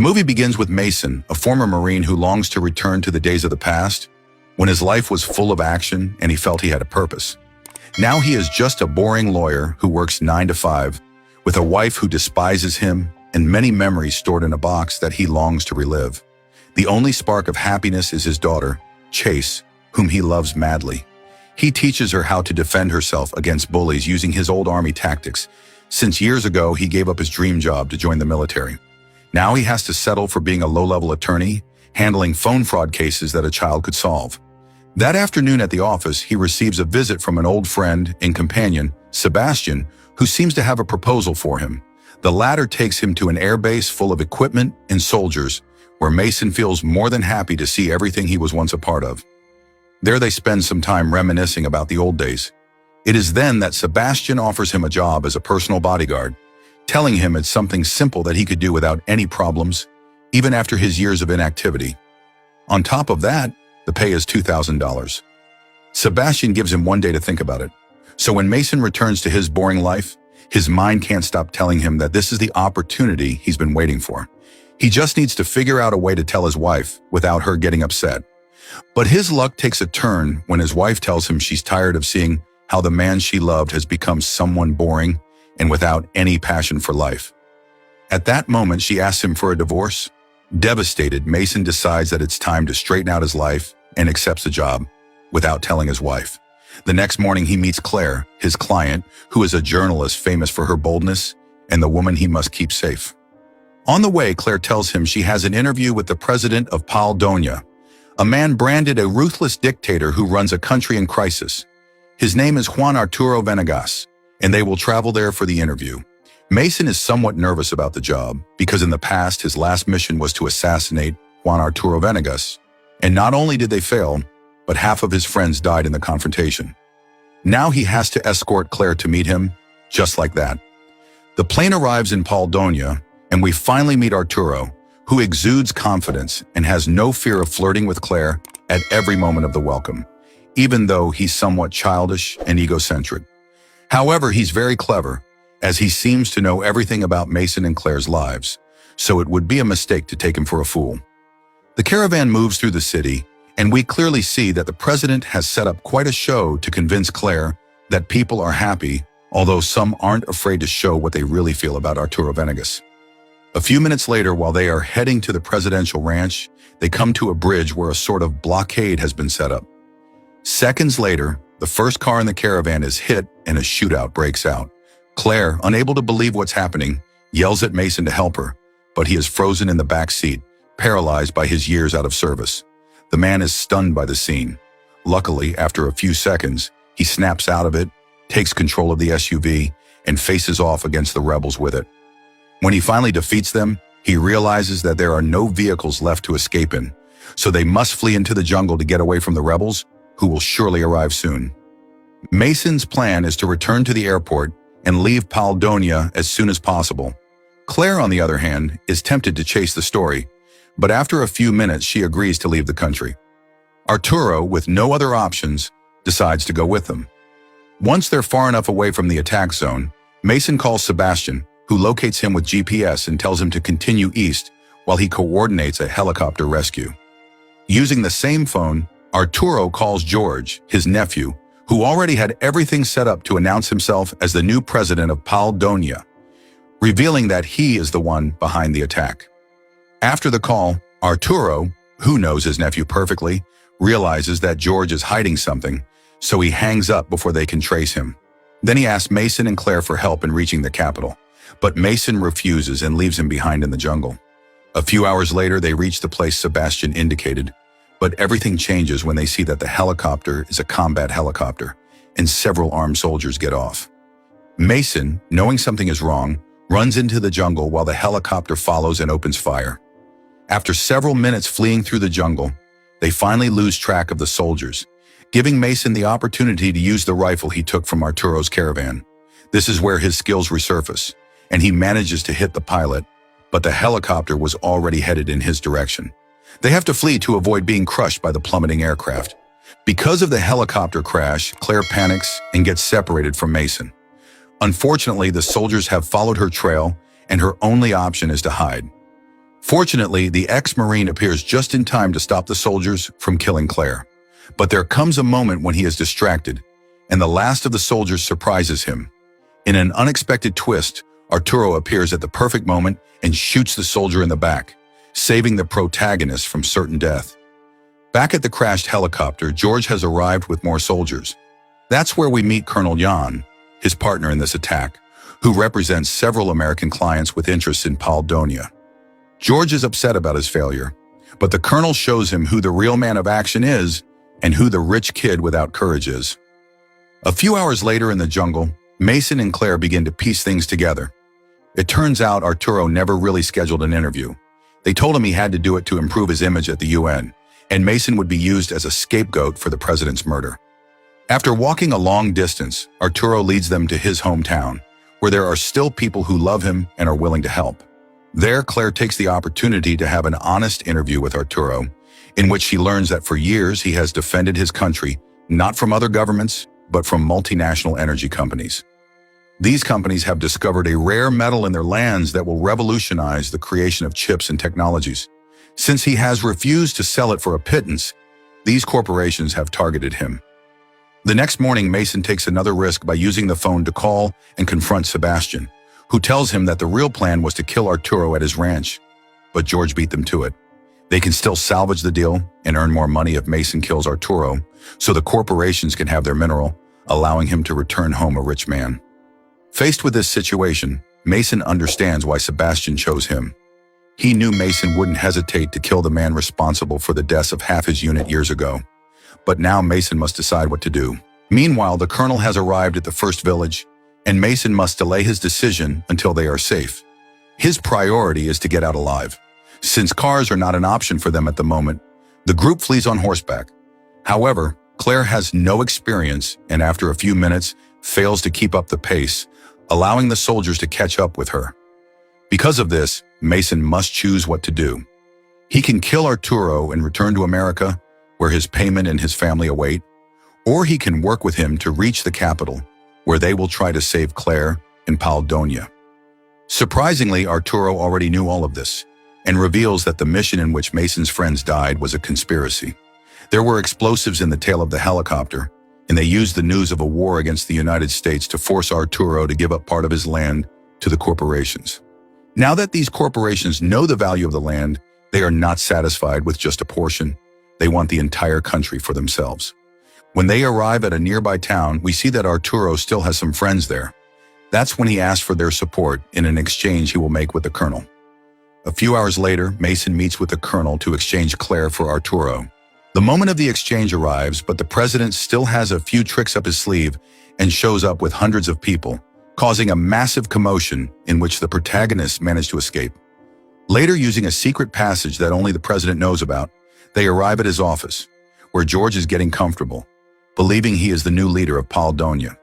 The movie begins with Mason, a former Marine who longs to return to the days of the past, when his life was full of action and he felt he had a purpose. Now he is just a boring lawyer who works 9 to 5, with a wife who despises him and many memories stored in a box that he longs to relive. The only spark of happiness is his daughter, Chase, whom he loves madly. He teaches her how to defend herself against bullies using his old army tactics, since years ago he gave up his dream job to join the military. Now he has to settle for being a low-level attorney, handling phone fraud cases that a child could solve. That afternoon at the office, he receives a visit from an old friend and companion, Sebastian, who seems to have a proposal for him. The latter takes him to an airbase full of equipment and soldiers, where Mason feels more than happy to see everything he was once a part of. There they spend some time reminiscing about the old days. It is then that Sebastian offers him a job as a personal bodyguard, telling him it's something simple that he could do without any problems, even after his years of inactivity. On top of that, the pay is $2,000. Sebastian gives him one day to think about it. So when Mason returns to his boring life, his mind can't stop telling him that this is the opportunity he's been waiting for. He just needs to figure out a way to tell his wife without her getting upset. But his luck takes a turn when his wife tells him she's tired of seeing how the man she loved has become someone boring and without any passion for life. At that moment, she asks him for a divorce. Devastated, Mason decides that it's time to straighten out his life and accepts the job without telling his wife. The next morning, he meets Claire, his client, who is a journalist famous for her boldness and the woman he must keep safe. On the way, Claire tells him she has an interview with the president of Paledonia, a man branded a ruthless dictator who runs a country in crisis. His name is Juan Arturo Venegas, and they will travel there for the interview. Mason is somewhat nervous about the job because in the past, his last mission was to assassinate Juan Arturo Venegas. And not only did they fail, but half of his friends died in the confrontation. Now he has to escort Claire to meet him, just like that. The plane arrives in Paledonia, and we finally meet Arturo, who exudes confidence and has no fear of flirting with Claire at every moment of the welcome, even though he's somewhat childish and egocentric. However, he's very clever, as he seems to know everything about Mason and Claire's lives, so it would be a mistake to take him for a fool. The caravan moves through the city, and we clearly see that the president has set up quite a show to convince Claire that people are happy, although some aren't afraid to show what they really feel about Arturo Venegas. A few minutes later, while they are heading to the presidential ranch, they come to a bridge where a sort of blockade has been set up. Seconds later, the first car in the caravan is hit and a shootout breaks out. Claire, unable to believe what's happening, yells at Mason to help her, but he is frozen in the back seat, paralyzed by his years out of service. The man is stunned by the scene. Luckily, after a few seconds, he snaps out of it, takes control of the SUV, and faces off against the rebels with it. When he finally defeats them, he realizes that there are no vehicles left to escape in, so they must flee into the jungle to get away from the rebels, who will surely arrive soon. Mason's plan is to return to the airport and leave Paledonia as soon as possible. Claire, on the other hand, is tempted to chase the story, but after a few minutes she agrees to leave the country. Arturo, with no other options, decides to go with them. Once they're far enough away from the attack zone, Mason calls Sebastian, who locates him with GPS and tells him to continue east while he coordinates a helicopter rescue. Using the same phone, Arturo calls George, his nephew, who already had everything set up to announce himself as the new president of Paledonia, revealing that he is the one behind the attack. After the call, Arturo, who knows his nephew perfectly, realizes that George is hiding something, so he hangs up before they can trace him. Then he asks Mason and Claire for help in reaching the capital, but Mason refuses and leaves him behind in the jungle. A few hours later, they reach the place Sebastian indicated, but everything changes when they see that the helicopter is a combat helicopter, and several armed soldiers get off. Mason, knowing something is wrong, runs into the jungle while the helicopter follows and opens fire. After several minutes fleeing through the jungle, they finally lose track of the soldiers, giving Mason the opportunity to use the rifle he took from Arturo's caravan. This is where his skills resurface, and he manages to hit the pilot, but the helicopter was already headed in his direction. They have to flee to avoid being crushed by the plummeting aircraft. Because of the helicopter crash, Claire panics and gets separated from Mason. Unfortunately, the soldiers have followed her trail, and her only option is to hide. Fortunately, the ex-Marine appears just in time to stop the soldiers from killing Claire. But there comes a moment when he is distracted, and the last of the soldiers surprises him. In an unexpected twist, Arturo appears at the perfect moment and shoots the soldier in the back, saving the protagonist from certain death. Back at the crashed helicopter, George has arrived with more soldiers. That's where we meet Colonel Jan, his partner in this attack, who represents several American clients with interests in Paldonia. George is upset about his failure, but the colonel shows him who the real man of action is and who the rich kid without courage is. A few hours later in the jungle, Mason and Claire begin to piece things together. It turns out Arturo never really scheduled an interview. They told him he had to do it to improve his image at the UN, and Mason would be used as a scapegoat for the president's murder. After walking a long distance, Arturo leads them to his hometown, where there are still people who love him and are willing to help. There, Claire takes the opportunity to have an honest interview with Arturo, in which she learns that for years he has defended his country, not from other governments, but from multinational energy companies. These companies have discovered a rare metal in their lands that will revolutionize the creation of chips and technologies. Since he has refused to sell it for a pittance, these corporations have targeted him. The next morning, Mason takes another risk by using the phone to call and confront Sebastian, who tells him that the real plan was to kill Arturo at his ranch. But George beat them to it. They can still salvage the deal and earn more money if Mason kills Arturo, so the corporations can have their mineral, allowing him to return home a rich man. Faced with this situation, Mason understands why Sebastian chose him. He knew Mason wouldn't hesitate to kill the man responsible for the deaths of half his unit years ago. But now Mason must decide what to do. Meanwhile, the colonel has arrived at the first village, and Mason must delay his decision until they are safe. His priority is to get out alive. Since cars are not an option for them at the moment, the group flees on horseback. However, Claire has no experience and after a few minutes fails to keep up the pace, allowing the soldiers to catch up with her. Because of this, Mason must choose what to do. He can kill Arturo and return to America, where his payment and his family await, or he can work with him to reach the capital, where they will try to save Claire and Paldonia. Surprisingly, Arturo already knew all of this, and reveals that the mission in which Mason's friends died was a conspiracy. There were explosives in the tail of the helicopter, and they used the news of a war against the United States to force Arturo to give up part of his land to the corporations. Now that these corporations know the value of the land, they are not satisfied with just a portion. They want the entire country for themselves. When they arrive at a nearby town, we see that Arturo still has some friends there. That's when he asks for their support in an exchange he will make with the colonel. A few hours later, Mason meets with the colonel to exchange Claire for Arturo. The moment of the exchange arrives, but the president still has a few tricks up his sleeve and shows up with hundreds of people, causing a massive commotion in which the protagonists manage to escape. Later, using a secret passage that only the president knows about, they arrive at his office, where George is getting comfortable, believing he is the new leader of Paldonia.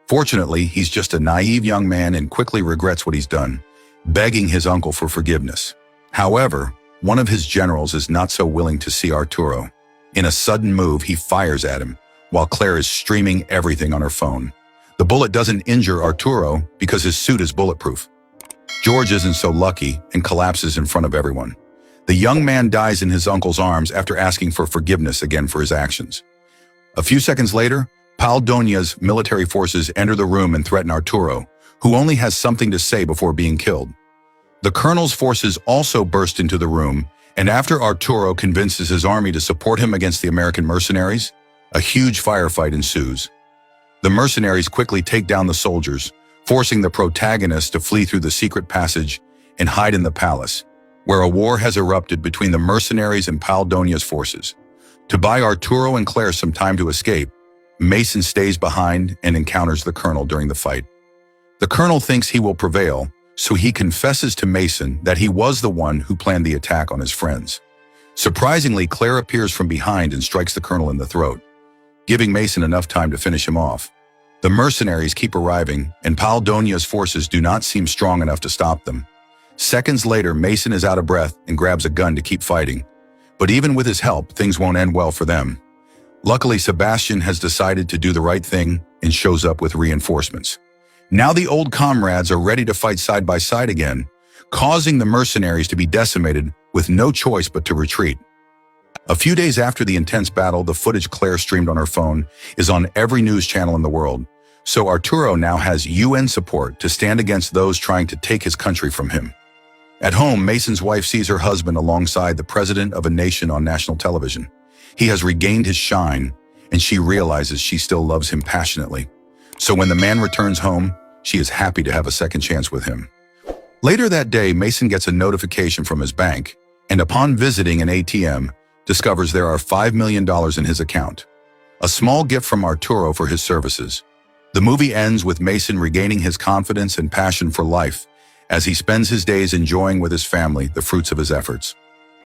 Fortunately, he's just a naive young man and quickly regrets what he's done, begging his uncle for forgiveness. However, one of his generals is not so willing to see Arturo. In a sudden move, he fires at him, while Claire is streaming everything on her phone. The bullet doesn't injure Arturo because his suit is bulletproof. George isn't so lucky and collapses in front of everyone. The young man dies in his uncle's arms after asking for forgiveness again for his actions. A few seconds later, Paldonia's military forces enter the room and threaten Arturo, who only has something to say before being killed. The colonel's forces also burst into the room, and after Arturo convinces his army to support him against the American mercenaries, a huge firefight ensues. The mercenaries quickly take down the soldiers, forcing the protagonist to flee through the secret passage and hide in the palace, where a war has erupted between the mercenaries and Paldonia's forces. To buy Arturo and Claire some time to escape, Mason stays behind and encounters the colonel during the fight. The colonel thinks he will prevail, so he confesses to Mason that he was the one who planned the attack on his friends. Surprisingly, Claire appears from behind and strikes the colonel in the throat, giving Mason enough time to finish him off. The mercenaries keep arriving, and Paldonia's forces do not seem strong enough to stop them. Seconds later, Mason is out of breath and grabs a gun to keep fighting. But even with his help, things won't end well for them. Luckily, Sebastian has decided to do the right thing and shows up with reinforcements. Now the old comrades are ready to fight side by side again, causing the mercenaries to be decimated with no choice but to retreat. A few days after the intense battle, the footage Claire streamed on her phone is on every news channel in the world, so Arturo now has UN support to stand against those trying to take his country from him. At home, Mason's wife sees her husband alongside the president of a nation on national television. He has regained his shine, and she realizes she still loves him passionately. So when the man returns home, she is happy to have a second chance with him. Later that day, Mason gets a notification from his bank, and upon visiting an ATM, discovers there are $5 million in his account. A small gift from Arturo for his services. The movie ends with Mason regaining his confidence and passion for life as he spends his days enjoying with his family the fruits of his efforts.